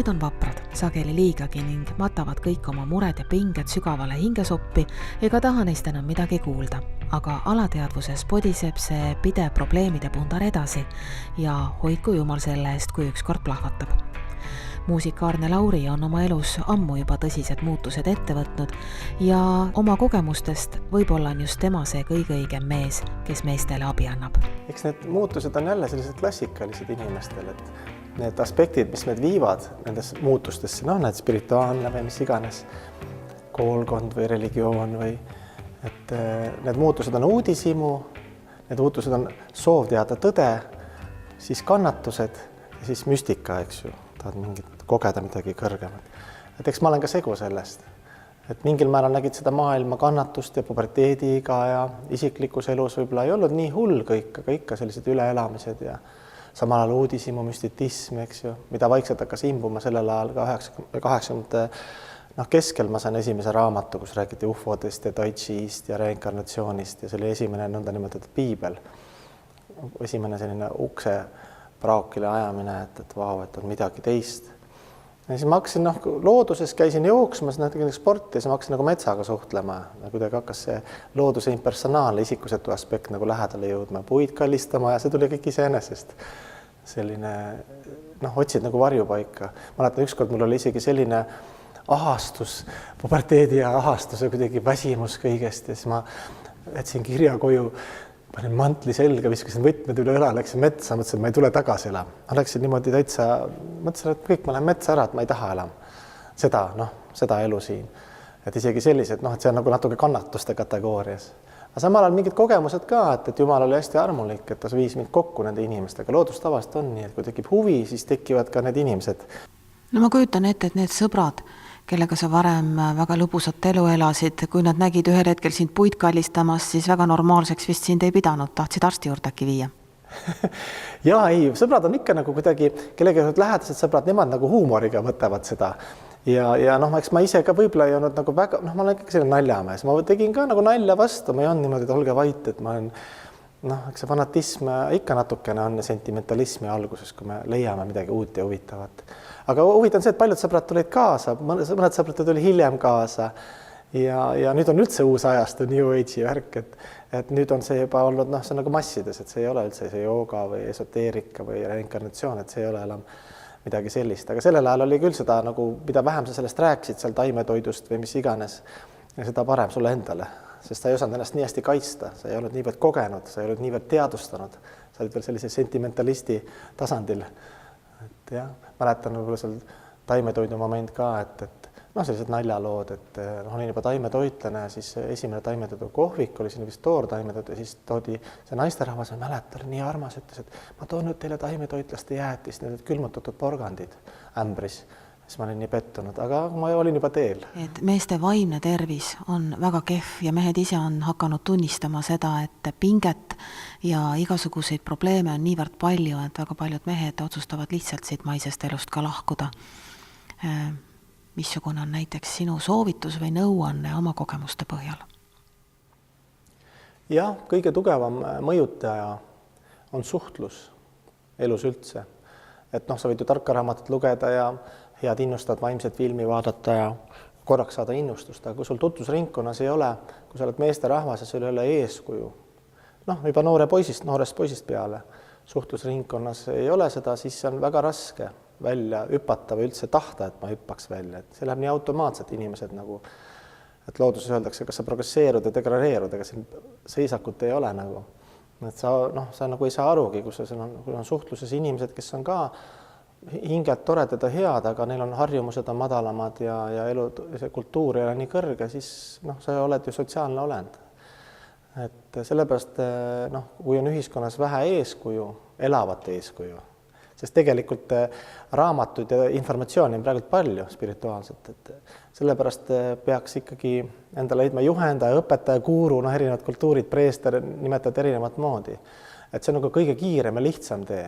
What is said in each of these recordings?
need on vaprad, sageli liigagi ning matavad kõik oma mured ja pinged sügavale hingesoppi ega taha neist enam midagi kuulda. Aga alateadvuses podiseb see pidev probleemide pundar edasi ja hoidku jumal selle eest, kui ükskord plahvatab. Muusik Aarne Lauri on oma elus ammu juba tõsised muutused ette võtnud ja oma kogemustest võib-olla on just tema see kõige õigem mees, kes meestele abi annab. Eks need muutused on jälle sellised klassikalised inimestel, et need aspektid, mis meid viivad nendes muutustesse, need spirituaalne või mis iganes, koolkond või religioon või et need muutused on uudishimu, need muutused on soov teada tõde, siis kannatused ja siis müstika, eks ju, tahad kogeda midagi kõrgemat. Et eks ma olen ka segu sellest, et mingil määral nägid seda maailma kannatust ja puberteediga ja isiklikus elus võib-olla ei olnud nii hull kõik, aga ikka sellised üleelamised ja samal ajal uudishimu, müstitism, eks ju, mida vaikselt hakkas imbuma sellel ajal ka 80 keskel ma sain esimese raamatu, kus räägiti ufodest ja tai chi'st ja reinkarnatsioonist ja see oli esimene nõndanimetatud piibel. Esimene selline ukse praokile ajamine, et vau, et on midagi teist. Ja siis ma hakkasin, looduses käisin jooksmas, tegin sporti ja siis ma hakkasin metsaga suhtlema. Kuidagi hakkas see looduse impersonaalne isikusetu aspekt lähedale jõudma, puid kallistama ja see tuli kõik iseenesest. Selline, otsid varjupaika. Mäletan, ükskord mul oli isegi selline ahastus, puberteedi ja ahastuse kuidagi väsimus kõigest ja siis ma jätsin kirja koju, panin mantli selga, viskasin võtmed üle õla, läksin metsa, mõtlesin, et ma ei tule tagasi elama. Ma läksin niimoodi täitsa, mõtlesin, et kõik, ma lähen metsa ära, et ma ei taha elama. Seda elu siin. Et isegi sellised, et see on natuke kannatuste kategoorias. Aga samal ajal mingid kogemused ka, et Jumal oli hästi armulik, et ta viis mind kokku nende inimestega. Loodustavast on nii, et kui tekib huvi, siis tekivad ka need inimesed. No ma kujutan ette, et need sõbrad, kellega sa varem väga lõbusat elu elasid, kui nad nägid ühel hetkel sind puid kallistamas, siis väga normaalseks vist sind ei pidanud, tahtsid arsti juurde äkki viia? Jaa, ei, sõbrad on ikka kuidagi, kellega lähedased sõbrad, nemad huumoriga võtavad seda. Ja eks ma ise ka võib-olla ei olnud väga, ma olen ikka selline naljamees, ma tegin ka nalja vastu, ma ei olnud niimoodi, et olge vait, et ma olen, eks see fanatism ikka natukene on sentimentalismi alguses, kui me leiame midagi uut ja huvitavat. Aga huvitav on see, et paljud sõbrad tulid kaasa, mõned sõbrad tuli hiljem kaasa ja nüüd on üldse uus ajastu New Age'i värk, et nüüd on see juba olnud, see on massides, et see ei ole üldse see jooga või esoteerika või reinkarnatsioon, et see ei ole enam midagi sellist. Aga sellel ajal oli küll seda, mida vähem sa sellest rääkisid seal taimetoidust või mis iganes, ja seda parem sulle endale, sest sa ei osanud ennast nii hästi kaitsta, sa ei olnud niivõrd kogenud, sa ei olnud niivõrd teadvustanud, sa olid veel sellise sentimentalisti tasandil. Jah, mäletan võib-olla seal taimetoidu moment ka, et sellised naljalood, et olin juba taimetoitlane ja siis esimene taimetoidu kohvik oli siin vist toortaimetoidu ja siis toodi see naisterahvas, ma mäletan, nii armas ütles, et ma toon nüüd teile taimetoitlaste jäätist, need külmutatud porgandid ämbris. Siis ma olin nii pettunud, aga ma olin juba teel. Et meeste vaimne tervis on väga kehv ja mehed ise on hakanud tunnistama seda, et pinget ja igasuguseid probleeme on niivõrd palju, et väga paljud mehed otsustavad lihtsalt siit maisest elust ka lahkuda. Missugune on näiteks sinu soovitus või nõuanne oma kogemuste põhjal? Jah, kõige tugevam mõjutaja on suhtlus elus üldse. Et sa võid ju tarka raamatut lugeda ja head innustad vaimset filmi vaadata ja korraks saada innustust, aga kui sul tutvusringkonnas ei ole, kui sa oled meeste rahvas ja sul ei ole eeskuju, juba noorest poisist peale, suhtlusringkonnas ei ole seda, siis see on väga raske välja hüpata või üldse tahta, et ma hüppaks välja. Et see läheb nii automaatselt inimesed et looduses öeldakse, kas sa progresseerud ja degradeerud, ega siin seisakut ei ole . Et sa ei saa arugi, kui on suhtluses inimesed, kes on ka hingelt toredad ja head, aga neil on harjumused on madalamad ja elu, see kultuur ei ole nii kõrge, siis sa oled ju sotsiaalne olend. Et sellepärast, kui on ühiskonnas vähe eeskuju, elavat eeskuju, sest tegelikult raamatuid ja informatsiooni on praegu palju spirituaalselt, et sellepärast peaks ikkagi endale leidma juhendaja, õpetaja, guru, erinevad kultuurid, preester nimetavad erinevat moodi. Et see on kõige kiirem ja lihtsam tee.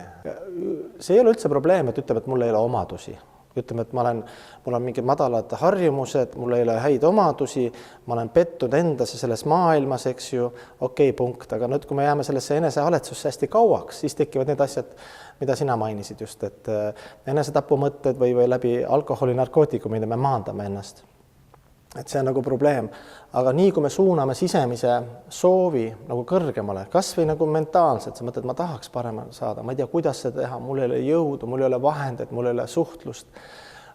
See ei ole üldse probleem, et ütleb, et mul ei ole omadusi. Ütleme, et mul on mingid madalad harjumused, mul ei ole häid omadusi, ma olen pettud endasse selles maailmas, eks ju, okei, punkt. Aga nüüd, kui me jääme sellesse enesehaletsusse hästi kauaks, siis tekivad need asjad, mida sina mainisid just, et enesetapumõtted või läbi alkoholi, narkootikumide me maandame ennast. Et see on nagu probleem. Aga nii, kui me suuname sisemise soovi nagu kõrgemale, kas või nagu mentaalselt, sa mõtled, ma tahaks paremini saada, ma ei tea, kuidas seda teha, mul ei ole jõudu, mul ei ole vahendeid, mul ei ole suhtlust,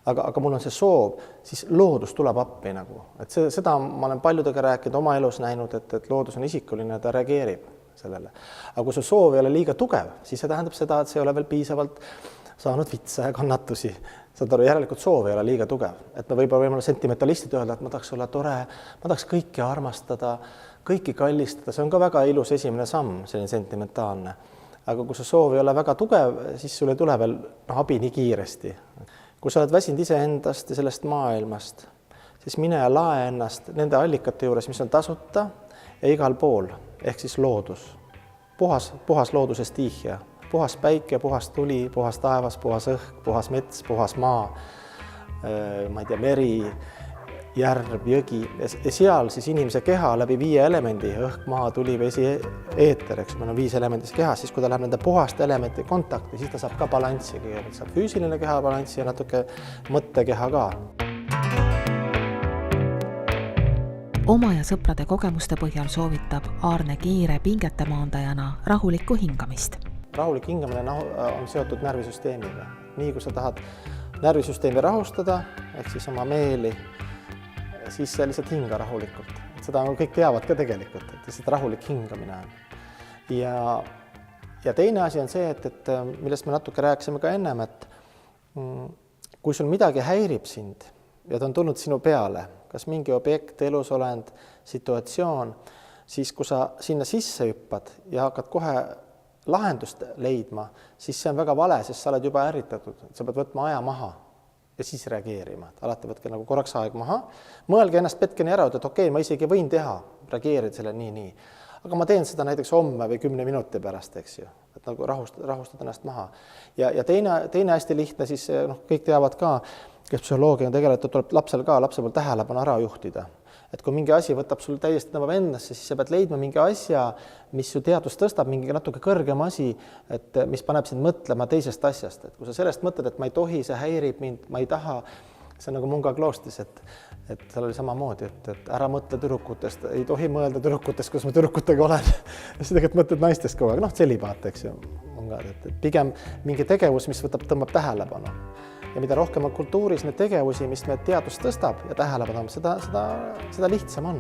aga mul on see soov, siis loodus tuleb appi nagu. Et seda ma olen paljudega rääkinud, oma elus näinud, et loodus on isikuline, ta reageerib sellele. Aga kui see soov ei ole liiga tugev, siis see tähendab seda, et see ei ole veel piisavalt saanud vitsa ja kannatusi. Saad aru, järelikult soov ei ole liiga tugev. Et me võime sentimentalistid öelda, et ma tahaks olla tore, ma tahaks kõiki armastada, kõiki kallistada. See on ka väga ilus esimene samm, selline sentimentaalne. Aga kui see soov ei ole väga tugev, siis sul ei tule veel abi nii kiiresti. Kui sa oled väsinud iseendast ja sellest maailmast, siis mine ja lae ennast nende allikate juures, mis on tasuta ja igal pool, ehk siis loodus. Puhas looduse stiihia. Puhas päike, puhas tuli, puhas taevas, puhas õhk, puhas mets, puhas maa, ma ei tea, meri, järv, jõgi. Ja seal siis inimese keha läbi 5 elemendi, õhk, maa, tuli, vesi, eeter, eks meil on 5 elemendis kehas, siis kui ta läheb nende puhaste elementi kontakti, siis ta saab ka balanssi, saab füüsiline keha balanssi ja natuke mõttekeha ka. Oma ja sõprade kogemuste põhjal soovitab Aarne Kiire pingete maandajana rahulikku hingamist. Rahulik hingamine on seotud närvisüsteemiga. Nii kui sa tahad närvisüsteemi rahustada, ehk siis oma meeli, siis sa lihtsalt hinga rahulikult. Seda kõik teavad ka tegelikult, et lihtsalt rahulik hingamine on. Ja teine asi on see, et millest me natuke rääkisime ka ennem, et kui sul midagi häirib sind ja ta on tulnud sinu peale, kas mingi objekt, elusolend, situatsioon, siis kui sa sinna sisse hüppad ja hakkad kohe lahendust leidma, siis see on väga vale, sest sa oled juba ärritatud. Sa pead võtma aja maha ja siis reageerima. Alati võtke nagu korraks aeg maha. Mõelge ennast petkeni ära, et okei, ma isegi võin teha, reageerida selle nii. Aga ma teen seda näiteks homme või 10 minuti pärast, eks ju. Et nagu rahustada ennast maha. Ja teine hästi lihtne, siis kõik teavad ka, kes psühholoogia on tegelikult, tuleb lapse poolt tähelepanu ära juhtida. Et kui mingi asi võtab sul täiesti tõmbab endasse, siis sa pead leidma mingi asja, mis su teadvust tõstab, mingi natuke kõrgem asi, et mis paneb sind mõtlema teisest asjast. Et kui sa sellest mõtled, et ma ei tohi, see häirib mind, ma ei taha, see on nagu Munga kloostis, et seal oli samamoodi, et ära mõtle tüdrukutest, ei tohi mõelda tüdrukutest, kus ma tüdrukutega olen. Ja sa tegelikult mõtled naistest kogu aeg, tselibaat, eks ju. Et pigem mingi tegevus, mis tõmbab tähelepanu. Ja mida rohkem on kultuuris need tegevusi, mis me teadvust tõstab ja tähelepanu, seda lihtsam on.